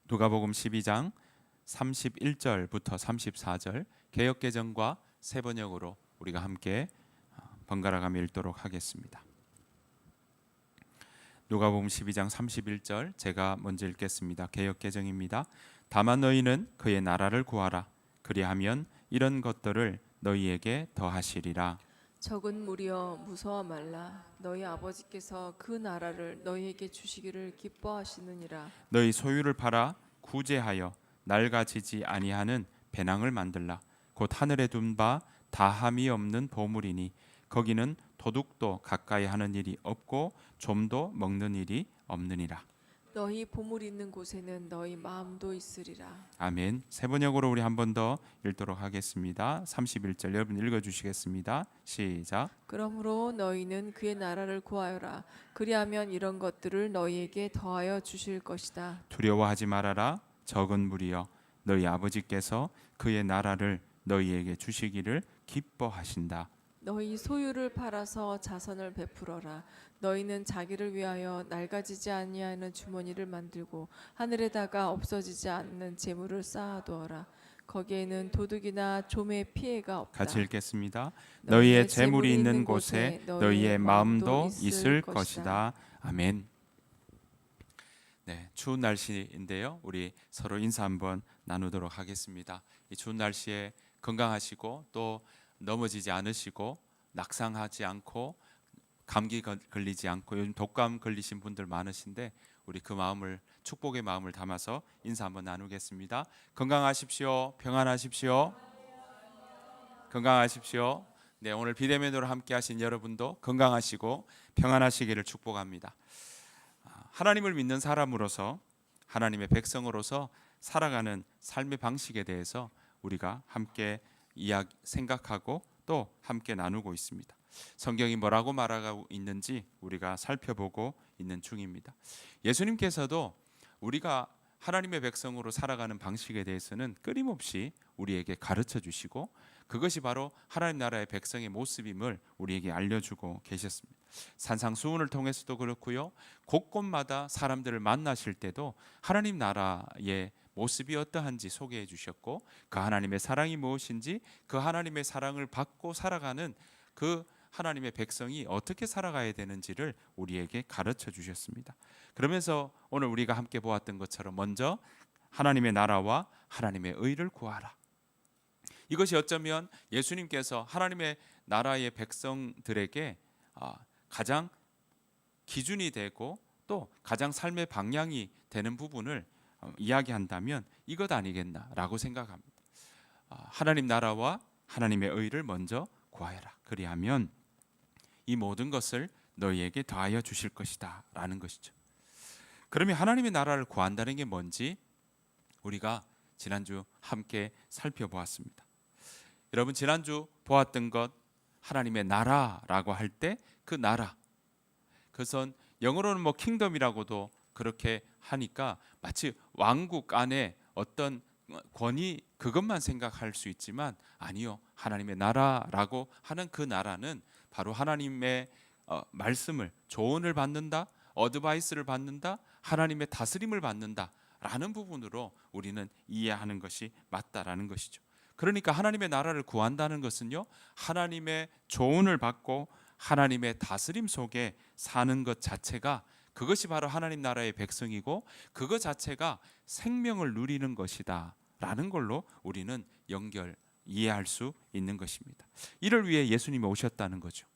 누가복음 12장 31절부터 34절 개역개정과 새번역으로 우리가 함께 번갈아가며 읽도록 하겠습니다. 누가복음 12장 31절 제가 먼저 읽겠습니다. 개역개정입니다. 다만 너희는 그의 나라를 구하라. 그리하면 이런 것들을 너희에게 더하시리라. 적은 무리여 무서워 말라. 너희 아버지께서 그 나라를 너희에게 주시기를 기뻐하시느니라. 너희 소유를 팔아 구제하여 낡아지지 아니하는 배낭을 만들라. 곧 하늘에 둔 바 다함이 없는 보물이니 거기는 도둑도 가까이 하는 일이 없고 좀도 먹는 일이 없느니라. 너희 보물 있는 곳에는 너희 마음도 있으리라. 아멘. 세번역으로 우리 한 번 더 읽도록 하겠습니다. 31절 여러분 읽어주시겠습니다. 시작. 그러므로 너희는 그의 나라를 구하여라. 그리하면 이런 것들을 너희에게 더하여 주실 것이다. 두려워하지 말아라. 적은 무리여 너희 아버지께서 그의 나라를 너희에게 주시기를 기뻐하신다. 너희 소유를 팔아서 자선을 베풀어라. 너희는 자기를 위하여 낡아지지 아니하는 주머니를 만들고 하늘에다가 없어지지 않는 재물을 쌓아두어라. 거기에는 도둑이나 좀의 피해가 없다. 같이 읽겠습니다. 너희의 재물이 있는 곳에 너희의 마음도 있을 것이다. 아멘. 네, 추운 날씨인데요. 우리 서로 인사 한번 나누도록 하겠습니다. 이 추운 날씨에 건강하시고 또 넘어지지 않으시고 낙상하지 않고 감기 걸리지 않고 요즘 독감 걸리신 분들 많으신데 우리 그 마음을 축복의 마음을 담아서 인사 한번 나누겠습니다. 건강하십시오. 평안하십시오. 건강하십시오. 네, 오늘 비대면으로 함께 하신 여러분도 건강하시고 평안하시기를 축복합니다. 하나님을 믿는 사람으로서 하나님의 백성으로서 살아가는 삶의 방식에 대해서 우리가 함께 생각하고 또 함께 나누고 있습니다. 성경이 뭐라고 말하고 있는지 우리가 살펴보고 있는 중입니다. 예수님께서도 우리가 하나님의 백성으로 살아가는 방식에 대해서는 끊임없이 우리에게 가르쳐 주시고 그것이 바로 하나님 나라의 백성의 모습임을 우리에게 알려주고 계셨습니다. 산상수훈을 통해서도 그렇고요. 곳곳마다 사람들을 만나실 때도 하나님 나라의 모습이 어떠한지 소개해 주셨고 그 하나님의 사랑이 무엇인지 그 하나님의 사랑을 받고 살아가는 그 하나님의 백성이 어떻게 살아가야 되는지를 우리에게 가르쳐 주셨습니다. 그러면서 오늘 우리가 함께 보았던 것처럼 먼저 하나님의 나라와 하나님의 의를 구하라. 이것이 어쩌면 예수님께서 하나님의 나라의 백성들에게 가장 기준이 되고 또 가장 삶의 방향이 되는 부분을 이야기한다면 이것 아니겠나라고 생각합니다. 하나님 나라와 하나님의 의를 먼저 구하여라. 그리하면 이 모든 것을 너희에게 더하여 주실 것이다 라는 것이죠. 그러면 하나님의 나라를 구한다는 게 뭔지 우리가 지난주 함께 살펴보았습니다. 여러분 지난주 보았던 것 하나님의 나라라고 할 때 그 나라 그것은 영어로는 뭐 킹덤이라고도 그렇게 하니까 마치 왕국 안에 어떤 권위 그것만 생각할 수 있지만 아니요. 하나님의 나라라고 하는 그 나라는 바로 하나님의 말씀을 조언을 받는다. 어드바이스를 받는다. 하나님의 다스림을 받는다. 라는 부분으로 우리는 이해하는 것이 맞다라는 것이죠. 그러니까 하나님의 나라를 구한다는 것은요. 하나님의 조언을 받고 하나님의 다스림 속에 사는 것 자체가 그것이 바로 하나님 나라의 백성이고 그것 자체가 생명을 누리는 것이다 라는 걸로 우리는 이해할 수 있는 것입니다. 이를 위해 예수님이 오셨다는 거죠.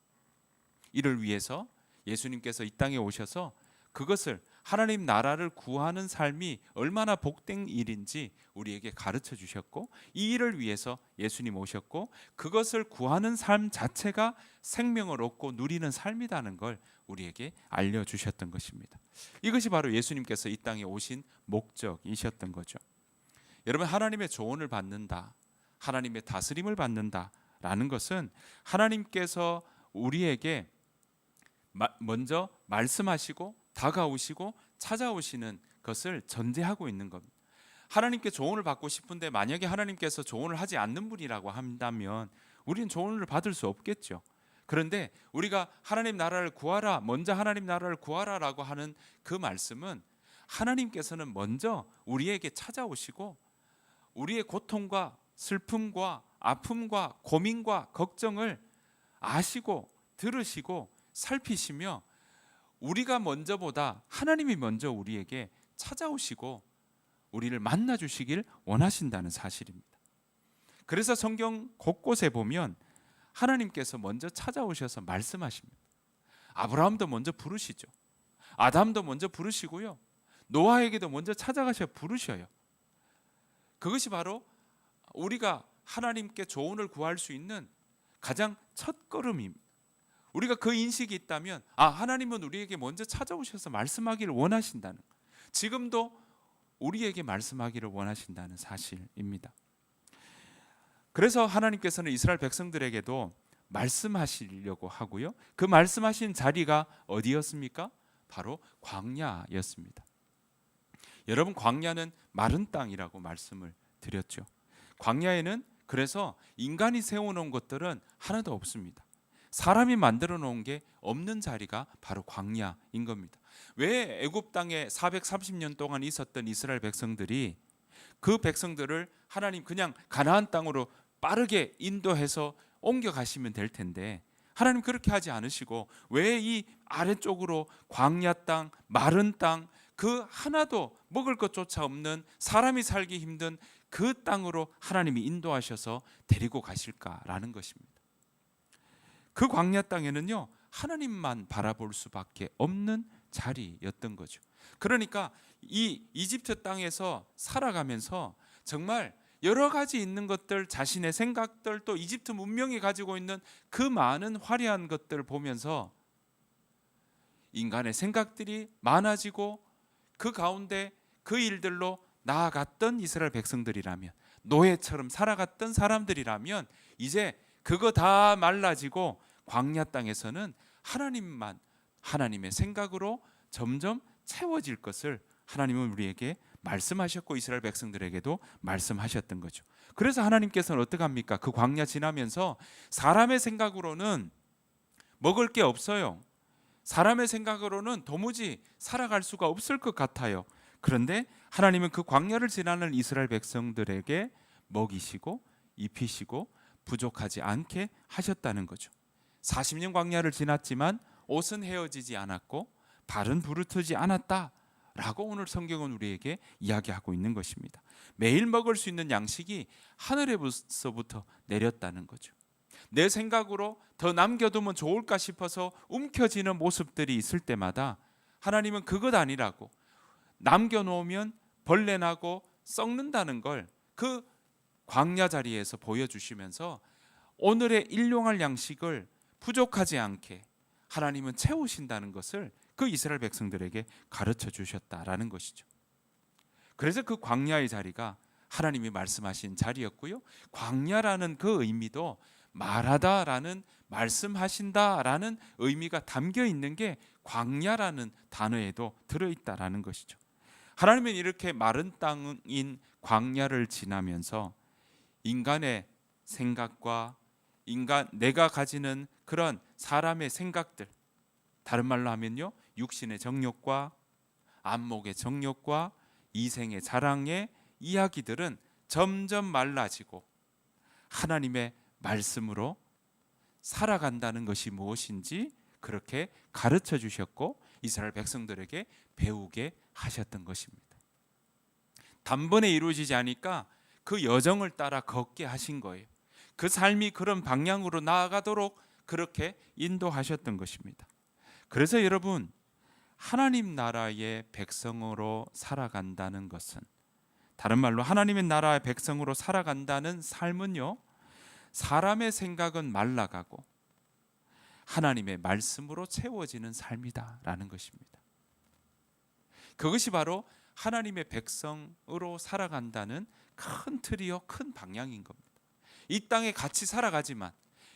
이를 위해서 예수님께서 이 땅에 오셔서 그것을 하나님 나라를 구하는 삶이 얼마나 복된 일인지 우리에게 가르쳐 주셨고 이 일을 위해서 예수님 오셨고 그것을 구하는 삶 자체가 생명을 얻고 누리는 삶이라는 걸 우리에게 알려주셨던 것입니다. 이것이 바로 예수님께서 이 땅에 오신 목적이셨던 거죠. 여러분 하나님의 조언을 받는다. 하나님의 다스림을 받는다라는 것은 하나님께서 우리에게 먼저 말씀하시고 다가오시고 찾아오시는 것을 전제하고 있는 겁니다. 하나님께 조언을 받고 싶은데 만약에 하나님께서 조언을 하지 않는 분이라고 한다면 우리는 조언을 받을 수 없겠죠. 그런데 우리가 하나님 나라를 구하라, 먼저 하나님 나라를 구하라라고 하는 그 말씀은 하나님께서는 먼저 우리에게 찾아오시고 우리의 고통과 슬픔과 아픔과 고민과 걱정을 아시고 들으시고 살피시며 우리가 먼저보다 하나님이 먼저 우리에게 찾아오시고 우리를 만나 주시길 원하신다는 사실입니다. 그래서 성경 곳곳에 보면 하나님께서 먼저 찾아오셔서 말씀하십니다. 아브라함도 먼저 부르시죠. 아담도 먼저 부르시고요. 노아에게도 먼저 찾아가셔 부르셔요. 그것이 바로 우리가 하나님께 조언을 구할 수 있는 가장 첫 걸음입니다. 우리가 그 인식이 있다면 하나님은 우리에게 먼저 찾아오셔서 말씀하기를 원하신다는 것. 지금도 우리에게 말씀하기를 원하신다는 사실입니다. 그래서 하나님께서는 이스라엘 백성들에게도 말씀하시려고 하고요. 그 말씀하신 자리가 어디였습니까? 바로 광야였습니다. 여러분, 광야는 마른 땅이라고 말씀을 드렸죠. 광야에는 그래서 인간이 세워놓은 것들은 하나도 없습니다. 사람이 만들어 놓은 게 없는 자리가 바로 광야인 겁니다. 왜 애굽 땅에 430년 동안 있었던 이스라엘 백성들이 그 백성들을 하나님 그냥 가나안 땅으로 빠르게 인도해서 옮겨가시면 될 텐데 하나님 그렇게 하지 않으시고 왜 이 아래쪽으로 광야 땅, 마른 땅, 그 하나도 먹을 것조차 없는 사람이 살기 힘든 그 땅으로 하나님이 인도하셔서 데리고 가실까라는 것입니다. 그 광야 땅에는요, 하나님만 바라볼 수밖에 없는 자리였던 거죠. 그러니까 이 이집트 땅에서 살아가면서 정말 여러 가지 있는 것들, 자신의 생각들, 또 이집트 문명이 가지고 있는 그 많은 화려한 것들을 보면서 인간의 생각들이 많아지고 그 가운데 그 일들로 나아갔던 이스라엘 백성들이라면, 노예처럼 살아갔던 사람들이라면 이제 그거 다 말라지고 광야 땅에서는 하나님만, 하나님의 생각으로 점점 채워질 것을 하나님은 우리에게 말씀하셨고 이스라엘 백성들에게도 말씀하셨던 거죠. 그래서 하나님께서는 어떻게 합니까? 그 광야 지나면서 사람의 생각으로는 먹을 게 없어요. 사람의 생각으로는 도무지 살아갈 수가 없을 것 같아요. 그런데 하나님은 그 광야를 지나는 이스라엘 백성들에게 먹이시고 입히시고 부족하지 않게 하셨다는 거죠. 40년 광야를 지났지만 옷은 헤어지지 않았고 발은 부르트지 않았다라고 오늘 성경은 우리에게 이야기하고 있는 것입니다. 매일 먹을 수 있는 양식이 하늘에서부터 내렸다는 거죠. 내 생각으로 더 남겨두면 좋을까 싶어서 움켜쥐는 모습들이 있을 때마다 하나님은 그것 아니라고, 남겨놓으면 벌레 나고 썩는다는 걸 그 광야 자리에서 보여주시면서 오늘의 일용할 양식을 부족하지 않게 하나님은 채우신다는 것을 그 이스라엘 백성들에게 가르쳐 주셨다라는 것이죠. 그래서 그 광야의 자리가 하나님이 말씀하신 자리였고요. 광야라는 그 의미도 말하다라는, 말씀하신다라는 의미가 담겨 있는 게 광야라는 단어에도 들어있다라는 것이죠. 하나님은 이렇게 마른 땅인 광야를 지나면서 인간의 생각과 내가 가지는 그런 사람의 생각들, 다른 말로 하면요, 육신의 정욕과 안목의 정욕과 이생의 자랑의 이야기들은 점점 말라지고 하나님의 말씀으로 살아간다는 것이 무엇인지 그렇게 가르쳐 주셨고 이스라엘 백성들에게 배우게 하셨던 것입니다. 단번에 이루어지지 않으니까 그 여정을 따라 걷게 하신 거예요. 그 삶이 그런 방향으로 나아가도록 그렇게 인도하셨던 것입니다. 그래서 여러분, 하나님 나라의 백성으로 살아간다는 것은, 다른 말로 하나님의 나라의 백성으로 살아간다는 삶은요, 사람의 생각은 말라가고 하나님의 말씀으로 채워지는 삶이다라는 것입니다. 그것이 바로 하나님의 백성으로 살아간다는 큰 틀이요, 큰 방향인 겁니다. 이 땅에 같이 살아가지만,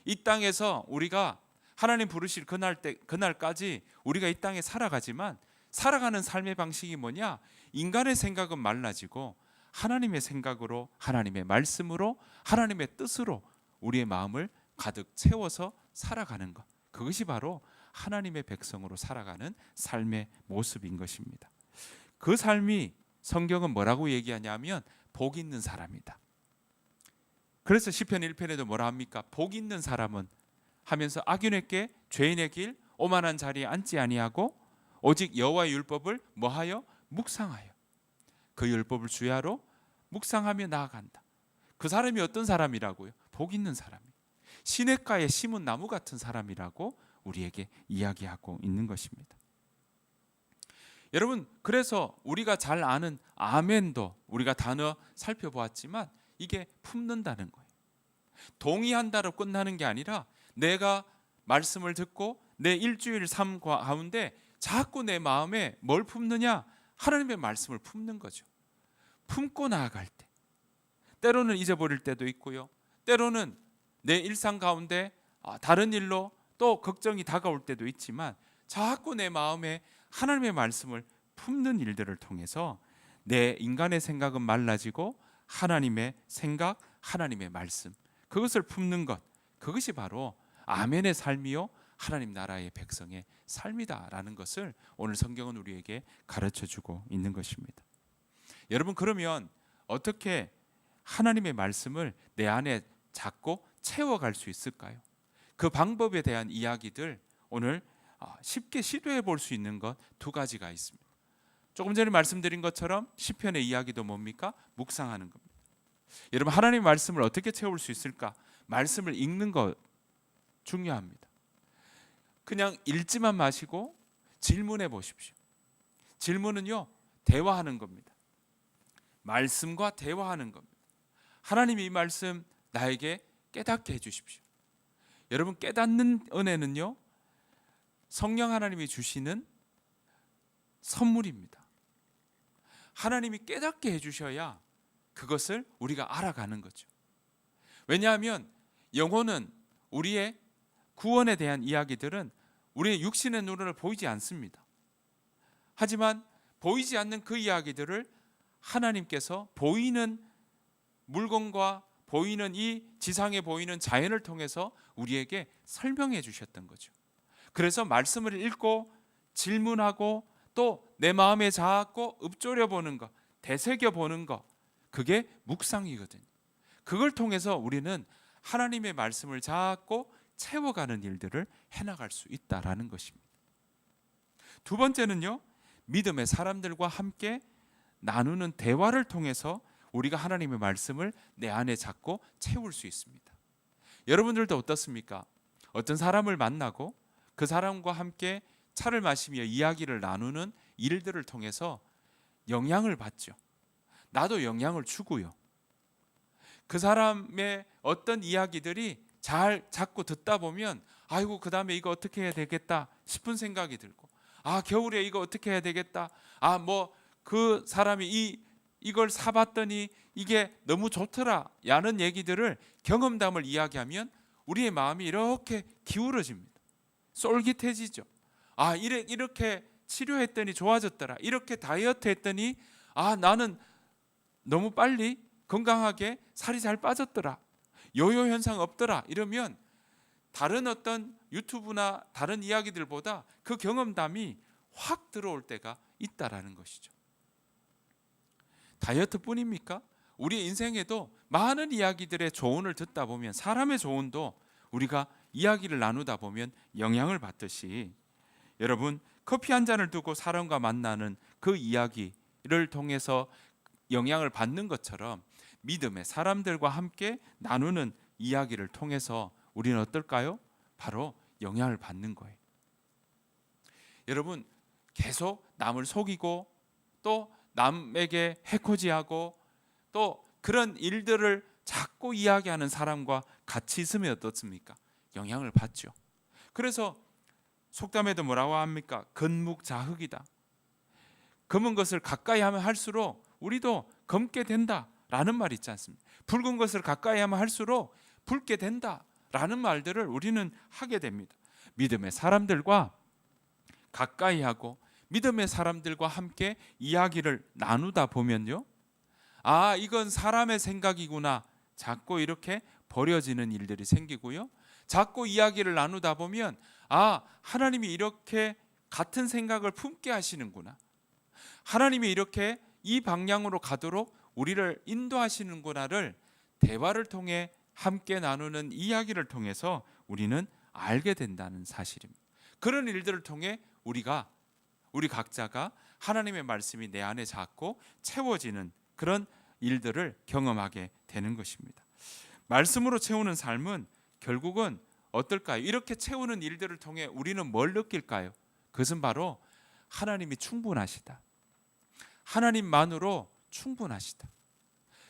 이 땅에서 우리가 하나님 부르실 그날까지 우리가 이 땅에 살아가지만, 살아가는 삶의 방식이 뭐냐? 인간의 생각은 말라지고 하나님의 생각으로, 하나님의 말씀으로, 하나님의 뜻으로 우리의 마음을 가득 채워서 살아가는 것, 그것이 바로 하나님의 백성으로 살아가는 삶의 모습인 것입니다. 그 삶이 성경은 뭐라고 얘기하냐면 복 있는 사람이다. 그래서 시편 1편에도 뭐라 합니까? 복 있는 사람은 하면서 악인에게 죄인의 길 오만한 자리에 앉지 아니하고 오직 여호와의 율법을 뭐하여? 묵상하여 그 율법을 주야로 묵상하며 나아간다. 그 사람이 어떤 사람이라고요? 복 있는 사람이, 시냇가에 심은 나무 같은 사람이라고 우리에게 이야기하고 있는 것입니다. 여러분, 그래서 우리가 잘 아는 아멘도 우리가 단어 살펴보았지만 이게 품는다는 거예요. 동의한다로 끝나는 게 아니라 내가 말씀을 듣고 내 일주일 삶 가운데 자꾸 내 마음에 뭘 품느냐? 하나님의 말씀을 품는 거죠. 품고 나아갈 때 때로는 잊어버릴 때도 있고요, 때로는 내 일상 가운데 다른 일로 또 걱정이 다가올 때도 있지만 자꾸 내 마음에 하나님의 말씀을 품는 일들을 통해서 내 인간의 생각은 말라지고 하나님의 생각, 하나님의 말씀, 그것을 품는 것, 그것이 바로 아멘의 삶이요 하나님 나라의 백성의 삶이다라는 것을 오늘 성경은 우리에게 가르쳐주고 있는 것입니다. 여러분, 그러면 어떻게 하나님의 말씀을 내 안에 잡고 채워갈 수 있을까요? 그 방법에 대한 이야기들 오늘 쉽게 시도해 볼 수 있는 것 두 가지가 있습니다. 조금 전에 말씀드린 것처럼 시편의 이야기도 뭡니까? 묵상하는 겁니다. 여러분, 하나님의 말씀을 어떻게 채울 수 있을까? 말씀을 읽는 것 중요합니다. 그냥 읽지만 마시고 질문해 보십시오. 질문은요, 대화하는 겁니다. 말씀과 대화하는 겁니다. 하나님이 이 말씀 나에게 깨닫게 해주십시오. 여러분, 깨닫는 은혜는요, 성령 하나님이 주시는 선물입니다. 하나님이 깨닫게 해주셔야 그것을 우리가 알아가는 거죠. 왜냐하면 영혼은, 우리의 구원에 대한 이야기들은 우리의 육신의 눈으로 보이지 않습니다. 하지만 보이지 않는 그 이야기들을 하나님께서 보이는 물건과 보이는 이 지상에 보이는 자연을 통해서 우리에게 설명해 주셨던 거죠. 그래서 말씀을 읽고 질문하고 또 내 마음에 자꾸 읊조려 보는 것, 되새겨 보는 것, 그게 묵상이거든요. 그걸 통해서 우리는 하나님의 말씀을 자꾸 채워가는 일들을 해나갈 수 있다라는 것입니다. 두 번째는요, 믿음의 사람들과 함께 나누는 대화를 통해서 우리가 하나님의 말씀을 내 안에 잡고 채울 수 있습니다. 여러분들도 어떻습니까? 어떤 사람을 만나고 그 사람과 함께 차를 마시며 이야기를 나누는 일들을 통해서 영향을 받죠. 나도 영향을 주고요. 그 사람의 어떤 이야기들이 잘 자꾸 듣다 보면 아이고, 그 다음에 이거 어떻게 해야 되겠다 싶은 생각이 들고, 겨울에 이거 어떻게 해야 되겠다, 그 사람이 이걸 사봤더니 이게 너무 좋더라 라는 얘기들을, 경험담을 이야기하면 우리의 마음이 이렇게 기울어집니다. 쏠깃해지죠. 이렇게 치료했더니 좋아졌더라, 이렇게 다이어트 했더니 나는 너무 빨리 건강하게 살이 잘 빠졌더라, 요요 현상 없더라, 이러면 다른 어떤 유튜브나 다른 이야기들보다 그 경험담이 확 들어올 때가 있다라는 것이죠. 다이어트뿐입니까? 우리 인생에도 많은 이야기들의 조언을 듣다 보면, 사람의 조언도 우리가 이야기를 나누다 보면 영향을 받듯이, 여러분, 커피 한 잔을 두고 사람과 만나는 그 이야기를 통해서 영향을 받는 것처럼 믿음의 사람들과 함께 나누는 이야기를 통해서 우리는 어떨까요? 바로 영향을 받는 거예요. 여러분, 계속 남을 속이고 또 남에게 해코지하고 또 그런 일들을 자꾸 이야기하는 사람과 같이 있으면 어떻습니까? 영향을 받죠. 그래서 속담에도 뭐라고 합니까? 건묵자흑이다. 검은 것을 가까이 하면 할수록 우리도 검게 된다라는 말 있지 않습니까? 붉은 것을 가까이 하면 할수록 붉게 된다라는 말들을 우리는 하게 됩니다. 믿음의 사람들과 가까이 하고 믿음의 사람들과 함께 이야기를 나누다 보면요, 이건 사람의 생각이구나, 자꾸 이렇게 버려지는 일들이 생기고요, 자꾸 이야기를 나누다 보면 하나님이 이렇게 같은 생각을 품게 하시는구나, 하나님이 이렇게 이 방향으로 가도록 우리를 인도하시는구나를 대화를 통해 함께 나누는 이야기를 통해서 우리는 알게 된다는 사실입니다. 그런 일들을 통해 우리 각자가 하나님의 말씀이 내 안에 자꾸 채워지는 그런 일들을 경험하게 되는 것입니다. 말씀으로 채우는 삶은 결국은 어떨까요? 이렇게 채우는 일들을 통해 우리는 뭘 느낄까요? 그것은 바로 하나님이 충분하시다. 하나님만으로 충분하시다.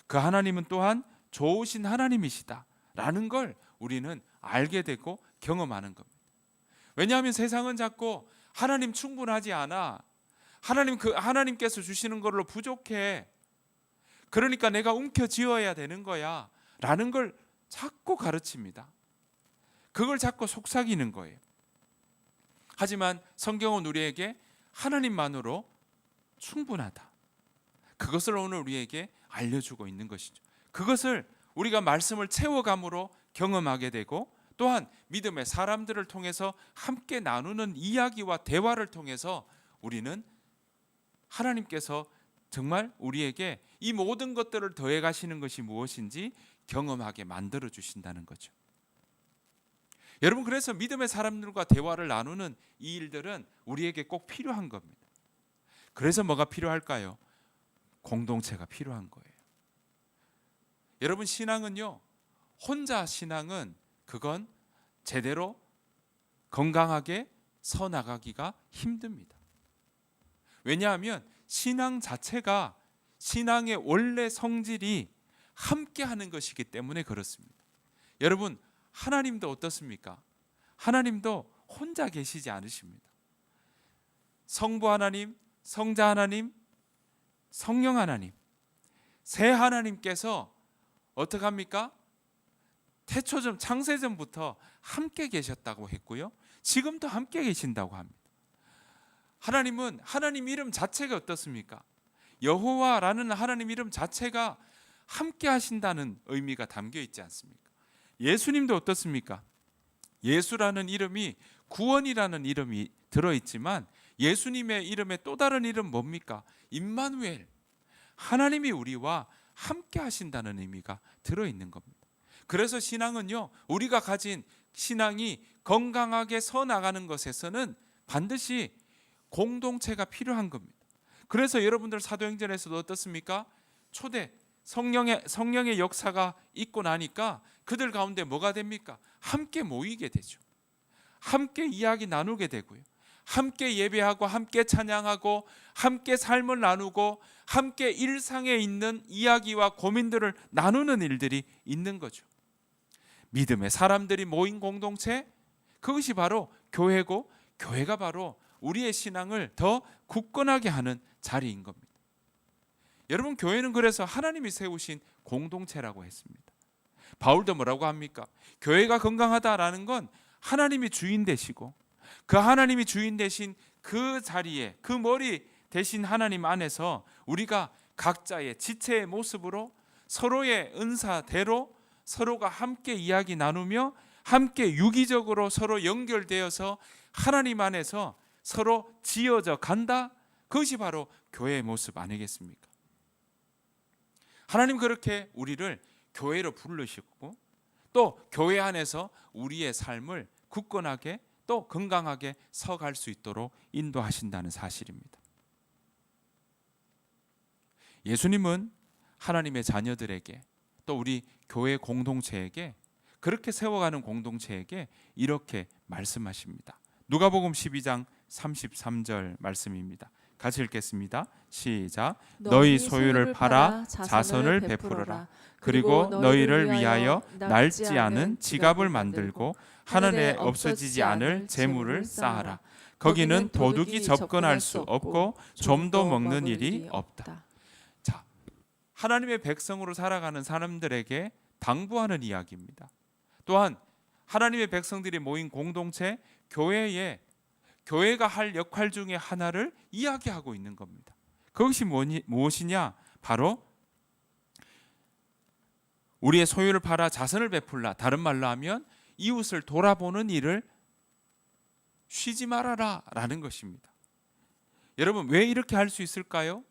그 하나님은 또한 좋으신 하나님이시다 라는 걸 우리는 알게 되고 경험하는 겁니다. 왜냐하면 세상은 자꾸 하나님 충분하지 않아, 하나님께서 주시는 걸로 부족해, 그러니까 내가 움켜쥐어야 되는 거야 라는 걸 자꾸 가르칩니다. 그걸 자꾸 속삭이는 거예요. 하지만 성경은 우리에게 하나님만으로 충분하다, 그것을 오늘 우리에게 알려주고 있는 것이죠. 그것을 우리가 말씀을 채워감으로 경험하게 되고, 또한 믿음의 사람들을 통해서 함께 나누는 이야기와 대화를 통해서 우리는 하나님께서 정말 우리에게 이 모든 것들을 더해 가시는 것이 무엇인지 경험하게 만들어 주신다는 거죠. 여러분, 그래서 믿음의 사람들과 대화를 나누는 이 일들은 우리에게 꼭 필요한 겁니다. 그래서 뭐가 필요할까요? 공동체가 필요한 거예요. 여러분, 신앙은요, 혼자 신앙은 그건 제대로 건강하게 서 나가기가 힘듭니다. 왜냐하면 신앙 자체가, 신앙의 원래 성질이 함께 하는 것이기 때문에 그렇습니다. 여러분, 하나님도 어떻습니까? 하나님도 혼자 계시지 않으십니다. 성부 하나님, 성자 하나님, 성령 하나님, 세 하나님께서 어떻게 합니까? 태초전 창세전부터 함께 계셨다고 했고요, 지금도 함께 계신다고 합니다. 하나님은 하나님 이름 자체가 어떻습니까? 여호와라는 하나님 이름 자체가 함께 하신다는 의미가 담겨 있지 않습니까? 예수님도 어떻습니까? 예수라는 이름이 구원이라는 이름이 들어있지만 예수님의 이름의 또 다른 이름 뭡니까? 임마누엘, 하나님이 우리와 함께 하신다는 의미가 들어있는 겁니다. 그래서 신앙은요, 우리가 가진 신앙이 건강하게 서 나가는 것에서는 반드시 공동체가 필요한 겁니다. 그래서 여러분들 사도행전에서도 어떻습니까? 초대 성령의 역사가 있고 나니까 그들 가운데 뭐가 됩니까? 함께 모이게 되죠. 함께 이야기 나누게 되고요, 함께 예배하고 함께 찬양하고 함께 삶을 나누고 함께 일상에 있는 이야기와 고민들을 나누는 일들이 있는 거죠. 믿음의 사람들이 모인 공동체, 그것이 바로 교회고, 교회가 바로 우리의 신앙을 더 굳건하게 하는 자리인 겁니다. 여러분, 교회는 그래서 하나님이 세우신 공동체라고 했습니다. 바울도 뭐라고 합니까? 교회가 건강하다라는 건 하나님이 주인 되시고, 그 하나님이 주인 되신 그 자리에, 그 머리 되신 하나님 안에서 우리가 각자의 지체의 모습으로 서로의 은사대로 서로가 함께 이야기 나누며 함께 유기적으로 서로 연결되어서 하나님 안에서 서로 지어져 간다, 그것이 바로 교회의 모습 아니겠습니까? 하나님 그렇게 우리를 교회로 부르시고, 또 교회 안에서 우리의 삶을 굳건하게 또 건강하게 서갈 수 있도록 인도하신다는 사실입니다. 예수님은 하나님의 자녀들에게, 또 우리 교회 공동체에게, 그렇게 세워가는 공동체에게 이렇게 말씀하십니다. 누가복음 12장 33절 말씀입니다. 같이 읽겠습니다. 시작. 너희 소유를 팔아 자선을 베풀어라. 그리고 너희를 위하여 낡지 않은 지갑을 만들고 하늘에 없어지지 않을 재물을 쌓아라. 거기는 도둑이 접근할 수 없고 좀도 먹는 일이 없다. 자, 하나님의 백성으로 살아가는 사람들에게 당부하는 이야기입니다. 또한 하나님의 백성들이 모인 공동체, 교회가 할 역할 중에 하나를 이야기하고 있는 겁니다. 그것이 무엇이냐? 바로 우리의 소유를 팔아 자선을 베풀라. 다른 말로 하면 이웃을 돌아보는 일을 쉬지 말아라 라는 것입니다. 여러분, 왜 이렇게 할 수 있을까요?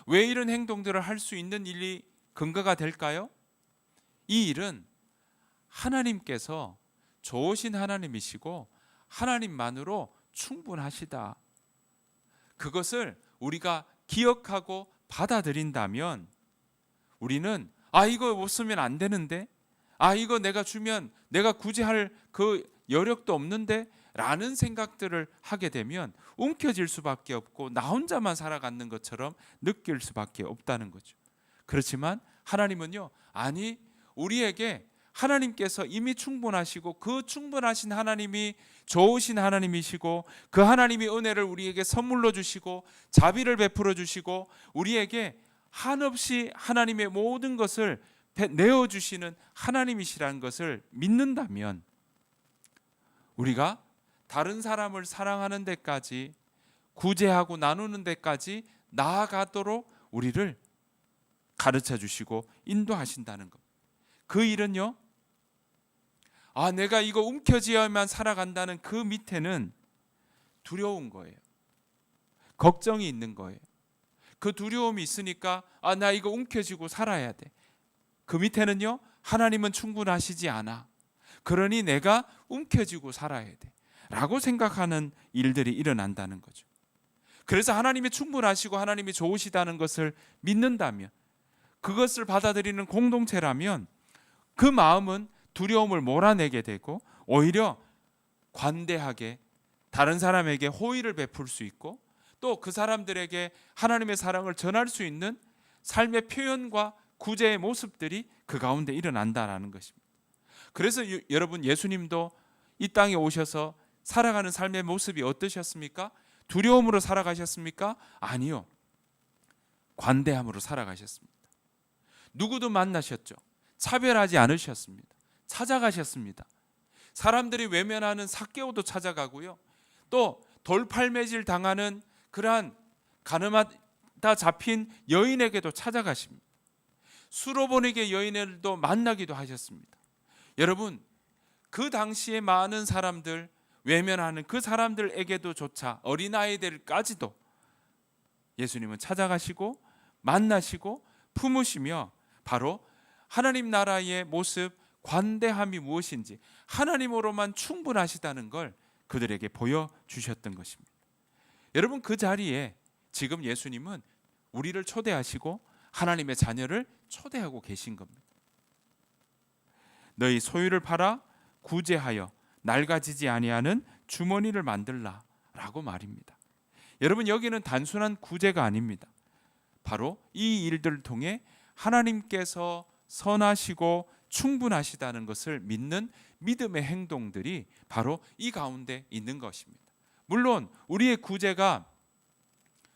왜 이런 행동들을 할 수 있는 일이 근거가 될까요? 이 일은 하나님께서 좋으신 하나님이시고 하나님만으로 충분하시다. 그것을 우리가 기억하고 받아들인다면 우리는 이거 못 쓰면 안 되는데, 이거 내가 주면 내가 굳이 할 그 여력도 없는데 라는 생각들을 하게 되면 움켜질 수밖에 없고 나 혼자만 살아가는 것처럼 느낄 수밖에 없다는 거죠. 그렇지만 하나님은요, 아니, 우리에게 하나님께서 이미 충분하시고 그 충분하신 하나님이 좋으신 하나님이시고 그 하나님이 은혜를 우리에게 선물로 주시고 자비를 베풀어 주시고 우리에게 한없이 하나님의 모든 것을 내어주시는 하나님이시라는 것을 믿는다면 우리가 다른 사람을 사랑하는 데까지, 구제하고 나누는 데까지 나아가도록 우리를 가르쳐 주시고 인도하신다는 것. 그 일은요, 내가 이거 움켜쥐어야만 살아간다는 그 밑에는 두려운 거예요. 걱정이 있는 거예요. 그 두려움이 있으니까 나 이거 움켜쥐고 살아야 돼. 그 밑에는요, 하나님은 충분하시지 않아. 그러니 내가 움켜쥐고 살아야 돼 라고 생각하는 일들이 일어난다는 거죠. 그래서 하나님이 충분하시고 하나님이 좋으시다는 것을 믿는다면, 그것을 받아들이는 공동체라면 그 마음은 두려움을 몰아내게 되고 오히려 관대하게 다른 사람에게 호의를 베풀 수 있고 또 그 사람들에게 하나님의 사랑을 전할 수 있는 삶의 표현과 구제의 모습들이 그 가운데 일어난다는 것입니다. 그래서 여러분, 예수님도 이 땅에 오셔서 살아가는 삶의 모습이 어떠셨습니까? 두려움으로 살아가셨습니까? 아니요, 관대함으로 살아가셨습니다. 누구도 만나셨죠. 차별하지 않으셨습니다. 찾아가셨습니다. 사람들이 외면하는 삭개오도 찾아가고요, 또 돌팔매질 당하는 그러한 가늠하다 잡힌 여인에게도 찾아가십니다. 수로보니게 여인들도 만나기도 하셨습니다. 여러분, 그 당시에 많은 사람들, 외면하는 그 사람들에게도 조차 어린아이들까지도 예수님은 찾아가시고 만나시고 품으시며 바로 하나님 나라의 모습, 관대함이 무엇인지 하나님으로만 충분하시다는 걸 그들에게 보여주셨던 것입니다. 여러분, 그 자리에 지금 예수님은 우리를 초대하시고 하나님의 자녀를 초대하고 계신 겁니다. 너희 소유를 팔아 구제하여 낡아지지 아니하는 주머니를 만들라 라고 말입니다. 여러분, 여기는 단순한 구제가 아닙니다. 바로 이 일들을 통해 하나님께서 선하시고 충분하시다는 것을 믿는 믿음의 행동들이 바로 이 가운데 있는 것입니다. 물론 우리의 구제가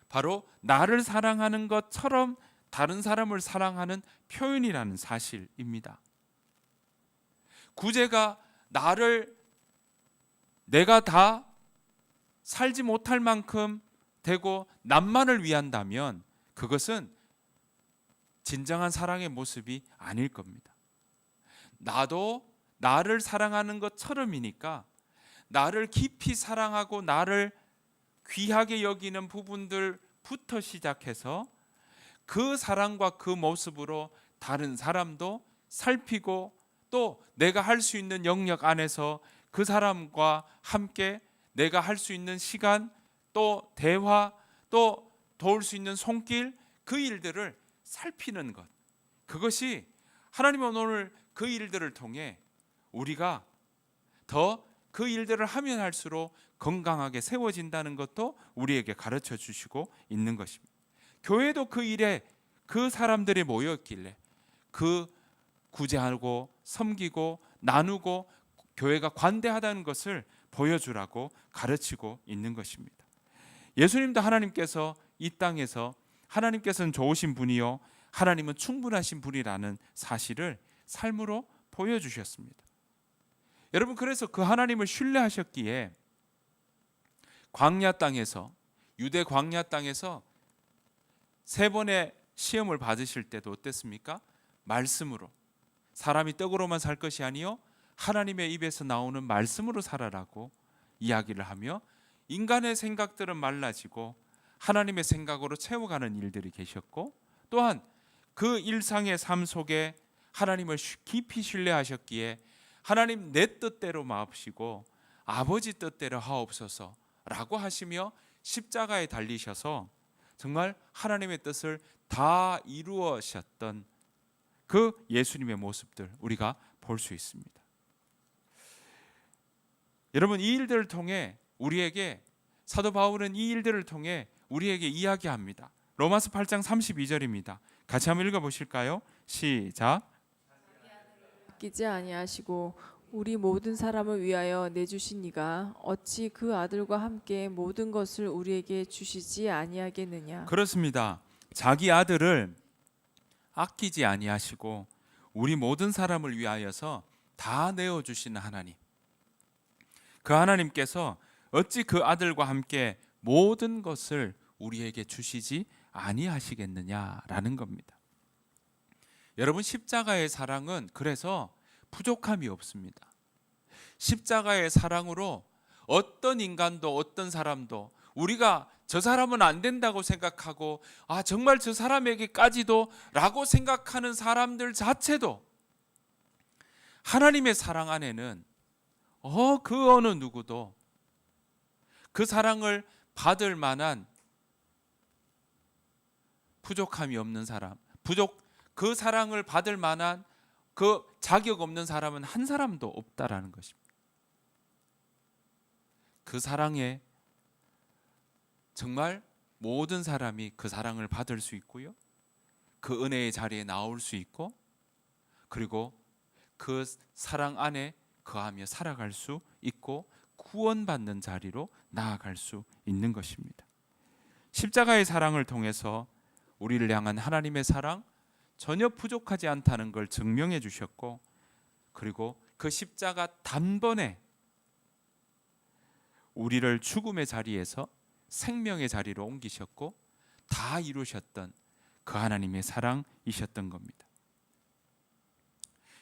바로 나를 사랑하는 것처럼 다른 사람을 사랑하는 표현이라는 사실입니다. 구제가 내가 다 살지 못할 만큼 되고 남만을 위한다면 그것은 진정한 사랑의 모습이 아닐 겁니다. 나도 나를 사랑하는 것처럼이니까 나를 깊이 사랑하고 나를 귀하게 여기는 부분들부터 시작해서 그 사랑과 그 모습으로 다른 사람도 살피고 또 내가 할 수 있는 영역 안에서 그 사람과 함께 내가 할 수 있는 시간, 또 대화, 또 도울 수 있는 손길, 그 일들을 살피는 것, 그것이 하나님은 오늘 그 일들을 통해 우리가 더 그 일들을 하면 할수록 건강하게 세워진다는 것도 우리에게 가르쳐 주시고 있는 것입니다. 교회도 그 일에 그 사람들이 모였길래 그 구제하고 섬기고 나누고 교회가 관대하다는 것을 보여주라고 가르치고 있는 것입니다. 예수님도 하나님께서 이 땅에서 하나님께서는 좋으신 분이요 하나님은 충분하신 분이라는 사실을 삶으로 보여주셨습니다. 여러분, 그래서 그 하나님을 신뢰하셨기에 광야 땅에서, 유대 광야 땅에서 3번의 시험을 받으실 때도 어땠습니까? 말씀으로, 사람이 떡으로만 살 것이 아니요 하나님의 입에서 나오는 말씀으로 살아라고 이야기를 하며 인간의 생각들은 말라지고 하나님의 생각으로 채워가는 일들이 계셨고, 또한 그 일상의 삶 속에 하나님을 깊이 신뢰하셨기에 하나님 내 뜻대로 마옵시고 아버지 뜻대로 하옵소서라고 하시며 십자가에 달리셔서 정말 하나님의 뜻을 다 이루어셨던 그 예수님의 모습들 우리가 볼 수 있습니다. 여러분, 이 일들을 통해 우리에게, 사도 바울은 이 일들을 통해 우리에게 이야기합니다. 로마서 8장 32절입니다. 같이 한번 읽어보실까요? 시작. 아끼지 아니하시고 우리 모든 사람을 위하여 내주신 이가 어찌 그 아들과 함께 모든 것을 우리에게 주시지 아니하겠느냐. 그렇습니다. 자기 아들을 아끼지 아니하시고 우리 모든 사람을 위하여서 다 내어주시는 하나님, 그 하나님께서 어찌 그 아들과 함께 모든 것을 우리에게 주시지 아니하시겠느냐라는 겁니다. 여러분, 십자가의 사랑은 그래서 부족함이 없습니다. 십자가의 사랑으로 어떤 인간도 어떤 사람도 우리가 저 사람은 안 된다고 생각하고 정말 저 사람에게까지도 라고 생각하는 사람들 자체도 하나님의 사랑 안에는 그 어느 누구도 그 사랑을 받을 만한 부족함이 없는 사람, 그 사랑을 받을 만한 그 자격 없는 사람은 한 사람도 없다라는 것입니다. 그 사랑에 정말 모든 사람이 그 사랑을 받을 수 있고요, 그 은혜의 자리에 나올 수 있고, 그리고 그 사랑 안에 거하며 살아갈 수 있고 구원받는 자리로 나아갈 수 있는 것입니다. 십자가의 사랑을 통해서 우리를 향한 하나님의 사랑 전혀 부족하지 않다는 걸 증명해 주셨고, 그리고 그 십자가 단번에 우리를 죽음의 자리에서 생명의 자리로 옮기셨고 다 이루셨던 그 하나님의 사랑이셨던 겁니다.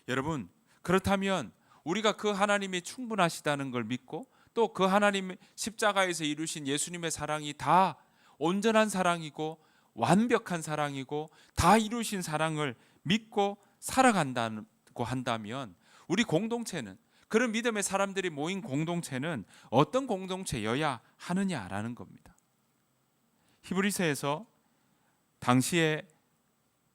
여러분, 그렇다면 우리가 그 하나님이 충분하시다는 걸 믿고 또 그 하나님 십자가에서 이루신 예수님의 사랑이 다 온전한 사랑이고 완벽한 사랑이고 다 이루신 사랑을 믿고 살아간다고 한다면 우리 공동체는, 그런 믿음의 사람들이 모인 공동체는 어떤 공동체여야 하느냐라는 겁니다. 히브리서에서 당시의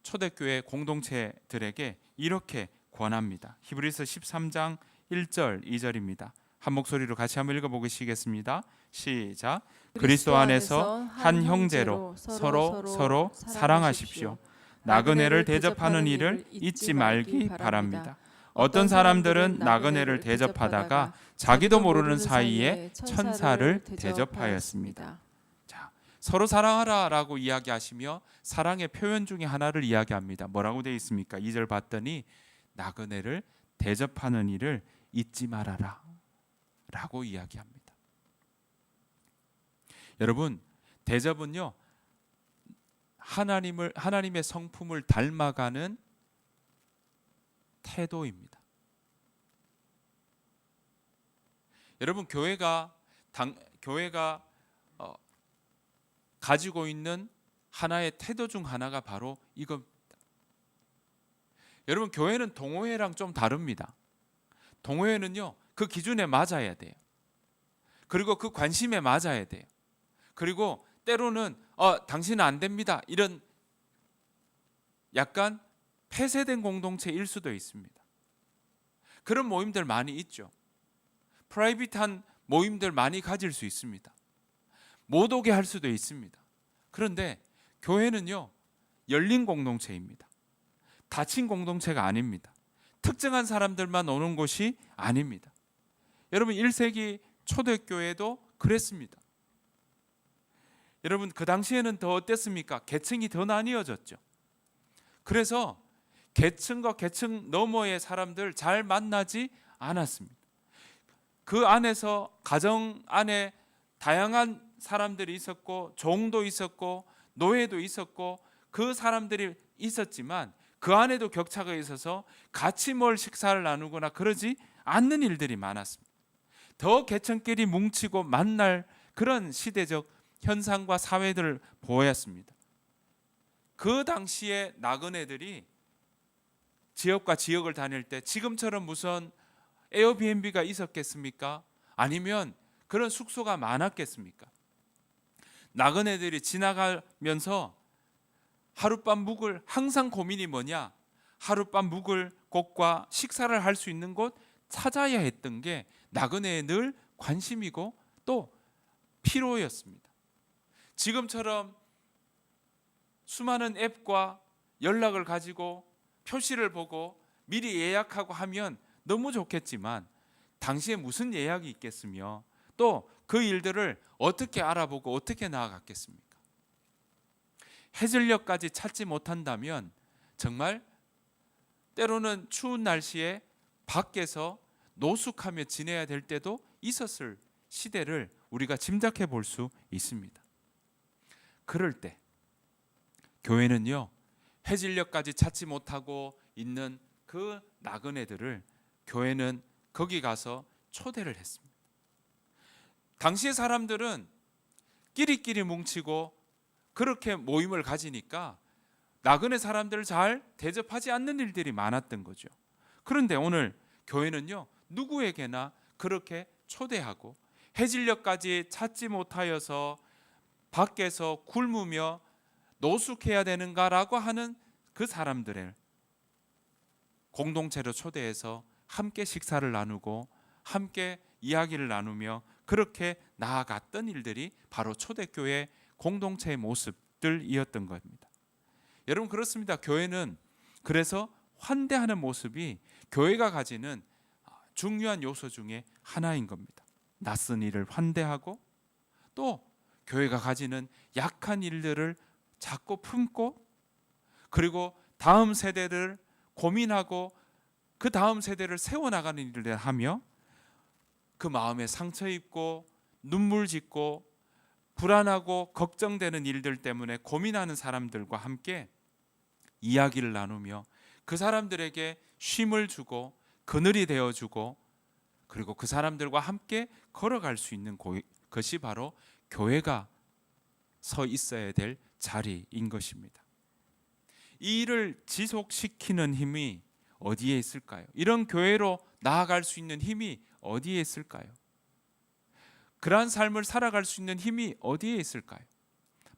초대교회 공동체들에게 이렇게 권합니다. 히브리서 13장 1절 2절입니다. 한 목소리로 같이 한번 읽어보시겠습니다. 시작. 그리스도 안에서 한 형제로 서로 사랑하십시오. 나그네를 대접하는 일을 잊지 말기 바랍니다. 어떤 사람들은 나그네를 대접하다가 자기도 모르는 사이에 천사를 대접하였습니다. 자, 서로 사랑하라라고 이야기하시며 사랑의 표현 중에 하나를 이야기합니다. 뭐라고 되어 있습니까? 2절 봤더니 나그네를 대접하는 일을 잊지 말아라 라고 이야기합니다. 여러분, 대접은요, 하나님의 성품을 닮아가는 태도입니다. 여러분, 교회가 가지고 있는 하나의 태도 중 하나가 바로 이겁니다. 여러분, 교회는 동호회랑 좀 다릅니다. 동호회는요, 그 기준에 맞아야 돼요. 그리고 그 관심에 맞아야 돼요. 그리고 때로는 당신은 안 됩니다, 이런 약간 폐쇄된 공동체일 수도 있습니다. 그런 모임들 많이 있죠. 프라이빗한 모임들 많이 가질 수 있습니다. 못 오게 할 수도 있습니다. 그런데 교회는요, 열린 공동체입니다. 닫힌 공동체가 아닙니다. 특정한 사람들만 오는 곳이 아닙니다. 여러분, 1세기 초대교회도 그랬습니다. 여러분, 그 당시에는 더 어땠습니까? 계층이 더 나뉘어졌죠. 그래서 계층과 계층 너머의 사람들 잘 만나지 않았습니다. 그 안에서 가정 안에 다양한 사람들이 있었고 종도 있었고 노예도 있었고 그 사람들이 있었지만 그 안에도 격차가 있어서 같이 뭘 식사를 나누거나 그러지 않는 일들이 많았습니다. 더 계층끼리 뭉치고 만날 그런 시대적 현상과 사회들을 보였습니다. 그 당시에 나그네들이 지역과 지역을 다닐 때 지금처럼 무슨 에어비앤비가 있었겠습니까? 아니면 그런 숙소가 많았겠습니까? 나그네들이 지나가면서 하룻밤 묵을 항상 고민이 뭐냐? 하룻밤 묵을 곳과 식사를 할 수 있는 곳 찾아야 했던 게 나그네의 늘 관심이고 또 필요였습니다. 지금처럼 수많은 앱과 연락을 가지고 표시를 보고 미리 예약하고 하면 너무 좋겠지만 당시에 무슨 예약이 있겠으며 또 그 일들을 어떻게 알아보고 어떻게 나아갔겠습니까? 해질녘까지 찾지 못한다면 정말 때로는 추운 날씨에 밖에서 노숙하며 지내야 될 때도 있었을 시대를 우리가 짐작해 볼 수 있습니다. 그럴 때 교회는요, 해질녘까지 찾지 못하고 있는 그 나그네들을 교회는 거기 가서 초대를 했습니다. 당시의 사람들은 끼리끼리 뭉치고 그렇게 모임을 가지니까 나그네 사람들을 잘 대접하지 않는 일들이 많았던 거죠. 그런데 오늘 교회는요, 누구에게나 그렇게 초대하고 해질녘까지 찾지 못하여서 밖에서 굶으며 노숙해야 되는가라고 하는 그 사람들을 공동체로 초대해서 함께 식사를 나누고 함께 이야기를 나누며 그렇게 나아갔던 일들이 바로 초대교회 공동체의 모습들이었던 겁니다. 여러분, 그렇습니다. 교회는 그래서 환대하는 모습이 교회가 가지는 중요한 요소 중에 하나인 겁니다. 낯선 일을 환대하고 또 교회가 가지는 약한 일들을 자꾸 품고 그리고 다음 세대를 고민하고 그 다음 세대를 세워나가는 일을 하며 그 마음에 상처 입고 눈물 짓고 불안하고 걱정되는 일들 때문에 고민하는 사람들과 함께 이야기를 나누며 그 사람들에게 쉼을 주고 그늘이 되어주고 그리고 그 사람들과 함께 걸어갈 수 있는 것이 바로 교회가 서 있어야 될 자리인 것입니다. 이 일을 지속시키는 힘이 어디에 있을까요? 이런 교회로 나아갈 수 있는 힘이 어디에 있을까요? 그러한 삶을 살아갈 수 있는 힘이 어디에 있을까요?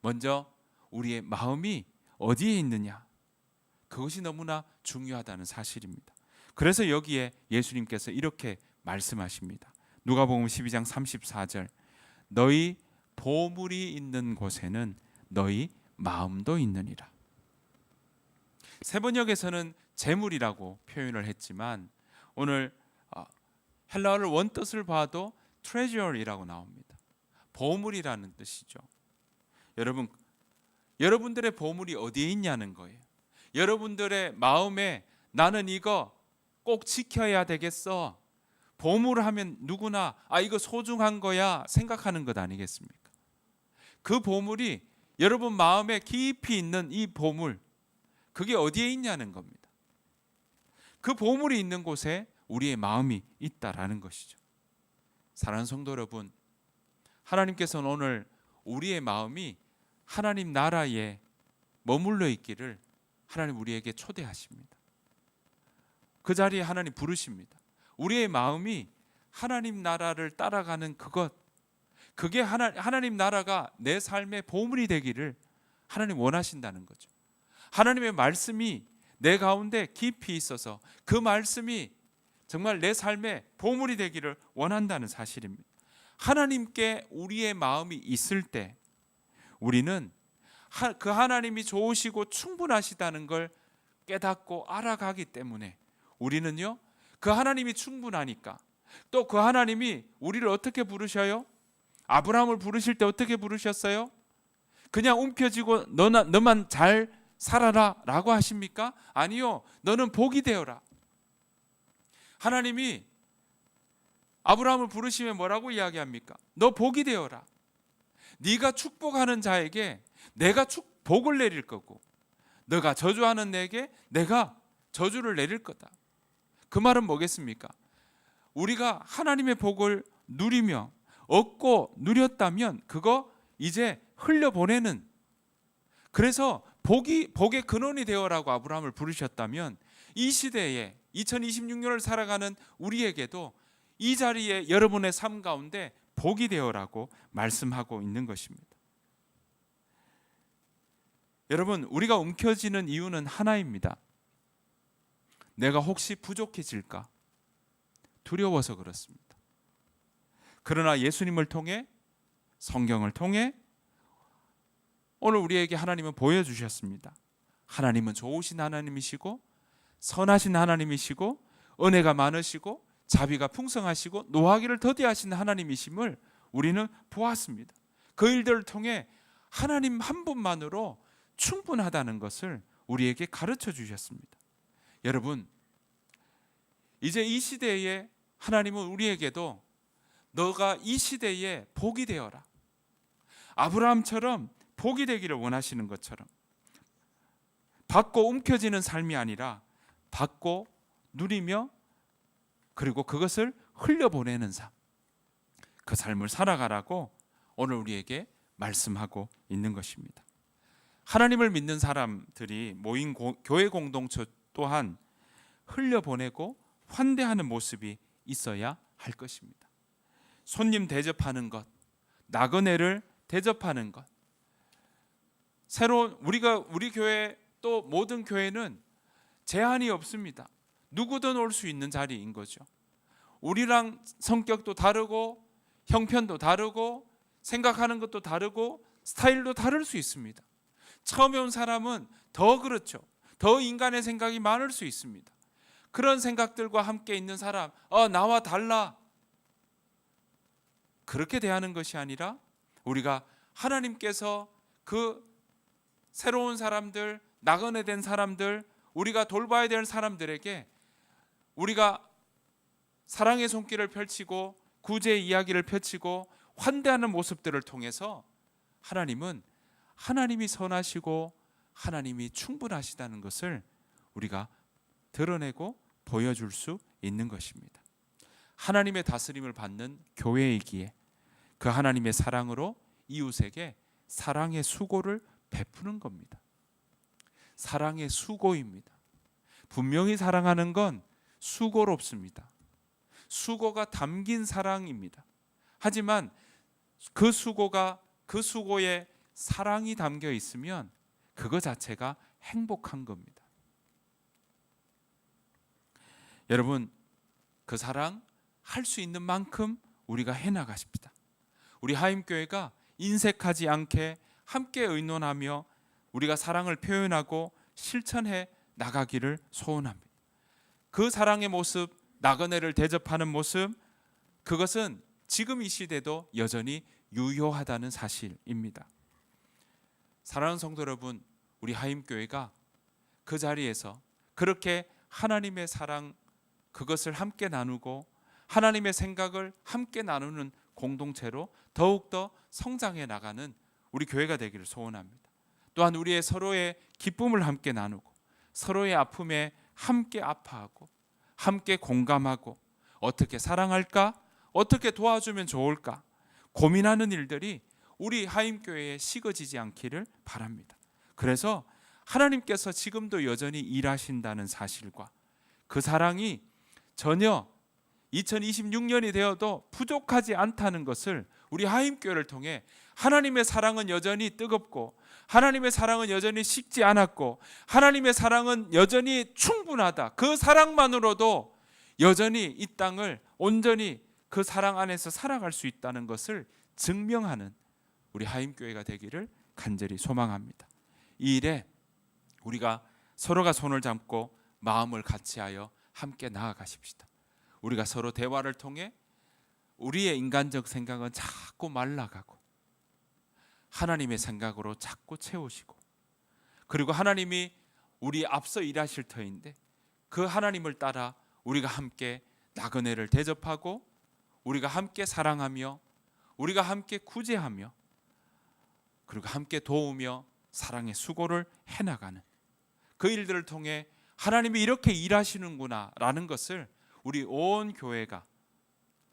먼저 우리의 마음이 어디에 있느냐, 그것이 너무나 중요하다는 사실입니다. 그래서 여기에 예수님께서 이렇게 말씀하십니다. 누가복음 12장 34절, 너희 보물이 있는 곳에는 너희 마음도 있느니라. 세번역에서는 재물이라고 표현을 했지만 오늘 헬라어를 원뜻을 봐도 treasure이라고 나옵니다. 보물이라는 뜻이죠. 여러분, 여러분들의 보물이 어디에 있냐는 거예요. 여러분들의 마음에 나는 이거 꼭 지켜야 되겠어. 보물 하면 누구나 이거 소중한 거야 생각하는 것 아니겠습니까? 그 보물이 여러분 마음에 깊이 있는 이 보물, 그게 어디에 있냐는 겁니다. 그 보물이 있는 곳에 우리의 마음이 있다라는 것이죠. 사랑하는 성도 여러분, 하나님께서는 오늘 우리의 마음이 하나님 나라에 머물러 있기를 하나님 우리에게 초대하십니다. 그 자리에 하나님 부르십니다. 우리의 마음이 하나님 나라를 따라가는 그것, 그게 하나님 나라가 내 삶의 보물이 되기를 하나님 원하신다는 거죠. 하나님의 말씀이 내 가운데 깊이 있어서 그 말씀이 정말 내 삶의 보물이 되기를 원한다는 사실입니다. 하나님께 우리의 마음이 있을 때 우리는 그 하나님이 좋으시고 충분하시다는 걸 깨닫고 알아가기 때문에 우리는요, 그 하나님이 충분하니까 또 그 하나님이 우리를 어떻게 부르셔요? 아브라함을 부르실 때 어떻게 부르셨어요? 그냥 움켜쥐고 너만 잘 살아라 라고 하십니까? 아니요, 너는 복이 되어라. 하나님이 아브라함을 부르시면 뭐라고 이야기합니까? 너 복이 되어라. 네가 축복하는 자에게 내가 복을 내릴 거고 너가 저주하는 내게 내가 저주를 내릴 거다. 그 말은 뭐겠습니까? 우리가 하나님의 복을 누리며 얻고 누렸다면 그거 이제 흘려보내는, 그래서 복의 근원이 되어라고 아브라함을 부르셨다면 이 시대에 2026년을 살아가는 우리에게도 이 자리에 여러분의 삶 가운데 복이 되어라고 말씀하고 있는 것입니다. 여러분, 우리가 움켜쥐는 이유는 하나입니다. 내가 혹시 부족해질까 두려워서 그렇습니다. 그러나 예수님을 통해, 성경을 통해 오늘 우리에게 하나님은 보여주셨습니다. 하나님은 좋으신 하나님이시고 선하신 하나님이시고 은혜가 많으시고 자비가 풍성하시고 노하기를 더디하신 하나님이심을 우리는 보았습니다. 그 일들을 통해 하나님 한 분만으로 충분하다는 것을 우리에게 가르쳐 주셨습니다. 여러분, 이제 이 시대에 하나님은 우리에게도 너가 이 시대에 복이 되어라, 아브라함처럼 복이 되기를 원하시는 것처럼 받고 움켜쥐는 삶이 아니라 받고 누리며 그리고 그것을 흘려보내는 삶, 그 삶을 살아가라고 오늘 우리에게 말씀하고 있는 것입니다. 하나님을 믿는 사람들이 모인 교회 공동체 또한 흘려보내고 환대하는 모습이 있어야 할 것입니다. 손님 대접하는 것, 나그네를 대접하는 것, 새로운 우리 교회 또 모든 교회는 제한이 없습니다. 누구든 올 수 있는 자리인 거죠. 우리랑 성격도 다르고 형편도 다르고 생각하는 것도 다르고 스타일도 다를 수 있습니다. 처음에 온 사람은 더 그렇죠. 더 인간의 생각이 많을 수 있습니다. 그런 생각들과 함께 있는 사람, 나와 달라, 그렇게 대하는 것이 아니라 우리가 하나님께서 그 새로운 사람들, 나그네 된 사람들, 우리가 돌봐야 될 사람들에게 우리가 사랑의 손길을 펼치고 구제의 이야기를 펼치고 환대하는 모습들을 통해서 하나님은 하나님이 선하시고 하나님이 충분하시다는 것을 우리가 드러내고 보여줄 수 있는 것입니다. 하나님의 다스림을 받는 교회이기에 그 하나님의 사랑으로 이웃에게 사랑의 수고를 베푸는 겁니다. 사랑의 수고입니다. 분명히 사랑하는 건 수고롭습니다. 수고가 담긴 사랑입니다. 하지만 그 수고에 사랑이 담겨 있으면 그거 자체가 행복한 겁니다. 여러분, 그 사랑 할 수 있는 만큼 우리가 해나가십시다. 우리 하임교회가 인색하지 않게 함께 의논하며 우리가 사랑을 표현하고 실천해 나가기를 소원합니다. 그 사랑의 모습, 나그네를 대접하는 모습, 그것은 지금 이 시대도 여전히 유효하다는 사실입니다. 사랑하는 성도 여러분, 우리 하임교회가 그 자리에서 그렇게 하나님의 사랑, 그것을 함께 나누고 하나님의 생각을 함께 나누는 공동체로 더욱더 성장해 나가는 우리 교회가 되기를 소원합니다. 또한 우리의 서로의 기쁨을 함께 나누고 서로의 아픔에 함께 아파하고 함께 공감하고 어떻게 사랑할까? 어떻게 도와주면 좋을까? 고민하는 일들이 우리 하임교회에 식어지지 않기를 바랍니다. 그래서 하나님께서 지금도 여전히 일하신다는 사실과 그 사랑이 전혀 2026년이 되어도 부족하지 않다는 것을 우리 하임교회를 통해 하나님의 사랑은 여전히 뜨겁고 하나님의 사랑은 여전히 식지 않았고 하나님의 사랑은 여전히 충분하다, 그 사랑만으로도 여전히 이 땅을 온전히 그 사랑 안에서 살아갈 수 있다는 것을 증명하는 우리 하임교회가 되기를 간절히 소망합니다. 이 일에 우리가 서로가 손을 잡고 마음을 같이하여 함께 나아가십시다. 우리가 서로 대화를 통해 우리의 인간적 생각은 자꾸 말라가고 하나님의 생각으로 자꾸 채우시고, 그리고 하나님이 우리 앞서 일하실 터인데 그 하나님을 따라 우리가 함께 나그네를 대접하고 우리가 함께 사랑하며 우리가 함께 구제하며 그리고 함께 도우며 사랑의 수고를 해나가는 그 일들을 통해 하나님이 이렇게 일하시는구나 라는 것을 우리 온 교회가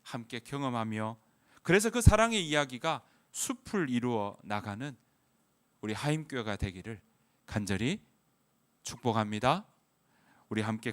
함께 경험하며, 그래서 그 사랑의 이야기가 숲을 이루어 나가는 우리 하임교회가 되기를 간절히 축복합니다. 우리 함께